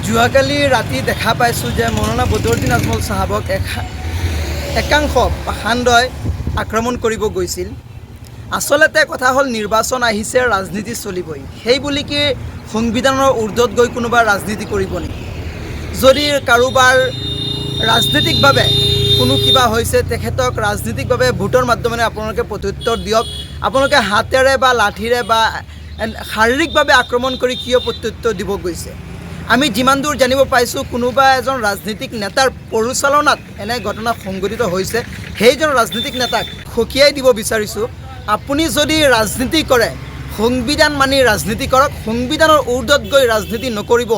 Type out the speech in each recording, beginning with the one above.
যোৱাকালি ৰাতি দেখা পাইছোঁ যে মৌলানা বদৰুদ্দিন আজমল চাহাবক একাংশ পাষাণ্ডই আক্ৰমণ কৰিব গৈছিল। আচলতে কথা হ'ল নিৰ্বাচন আহিছে, ৰাজনীতি চলিবই। সেই বুলি কি সংবিধানৰ ঊৰ্ধত গৈ কোনোবা ৰাজনীতি কৰিব নেকি? যদি কাৰোবাৰ ৰাজনৈতিকভাৱে কোনো কিবা হৈছে, তেখেতক ৰাজনৈতিকভাৱে ভোটৰ মাধ্যমেৰে আপোনালোকে প্ৰত্যুত্তৰ দিয়ক। আপোনালোকে হাতেৰে বা লাঠিৰে বা শাৰীৰিকভাৱে আক্ৰমণ কৰি কিয় প্ৰত্যুত্তৰ দিব গৈছে? আমি যিমান দূৰ জানিব পাইছোঁ, কোনোবা এজন ৰাজনীতিক নেতাৰ পৰিচালনাত এনে ঘটনা সংঘটিত হৈছে। সেইজন ৰাজনীতিক নেতাক সকীয়াই দিব বিচাৰিছোঁ, আপুনি যদি ৰাজনীতি কৰে, সংবিধান মানি ৰাজনীতি কৰক, সংবিধানৰ ঊৰ্ধত গৈ ৰাজনীতি নকৰিব।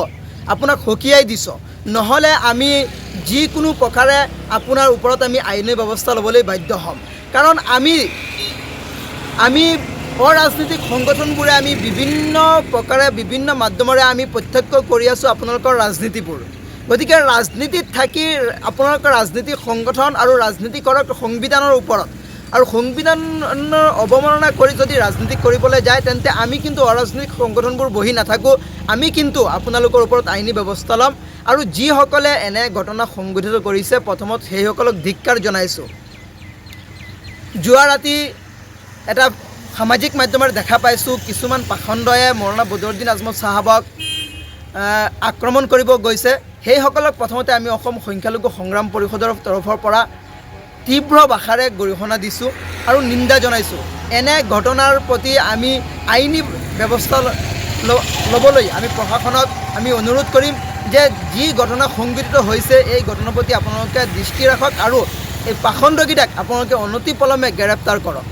আপোনাক সকীয়াই দিছোঁ, নহ'লে আমি যিকোনো প্ৰকাৰে আপোনাৰ ওপৰত আমি আইনী ব্যৱস্থা ল'বলৈ বাধ্য হ'ম। কাৰণ আমি অৰাজনৈতিক সংগঠনবোৰে আমি বিভিন্ন প্ৰকাৰে বিভিন্ন মাধ্যমেৰে আমি প্ৰত্যক্ষ কৰি আছোঁ আপোনালোকৰ ৰাজনীতিবোৰ। গতিকে ৰাজনীতিত থাকি আপোনালোকৰ ৰাজনীতিক সংগঠন আৰু ৰাজনীতি কৰক সংবিধানৰ ওপৰত, আৰু সংবিধানৰ অৱমাননা কৰি যদি ৰাজনীতি কৰিবলৈ যায়, তেন্তে আমি কিন্তু অৰাজনৈতিক সংগঠনবোৰ বহি নাথাকোঁ। আমি কিন্তু আপোনালোকৰ ওপৰত আইনী ব্যৱস্থা ল'ম। আৰু যিসকলে এনে ঘটনা সংঘটিত কৰিছে, প্ৰথমত সেইসকলক ধিক্কাৰ জনাইছোঁ। যোৱা ৰাতি এটা সামাজিক মাধ্যমত দেখা পাইছোঁ, কিছুমান পাখণ্ডয়ে মৌলানা বদৰুদ্দিন আজমল চাহাবক আক্ৰমণ কৰিব গৈছে। সেইসকলক প্ৰথমতে আমি অসম সংখ্যালঘু সংগ্ৰাম পৰিষদৰ তৰফৰ পৰা তীব্ৰ ভাষাৰে গৰিহণা দিছোঁ আৰু নিন্দা জনাইছোঁ। এনে ঘটনাৰ প্ৰতি আমি আইনী ব্যৱস্থা ল'বলৈ আমি প্ৰশাসনক আমি অনুৰোধ কৰিম যে যি ঘটনা সংঘটিত হৈছে, এই ঘটনাৰ প্ৰতি আপোনালোকে দৃষ্টি ৰাখক আৰু এই পাখণ্ডকেইটাক আপোনালোকে অনতিপলমে গ্ৰেপ্তাৰ কৰক।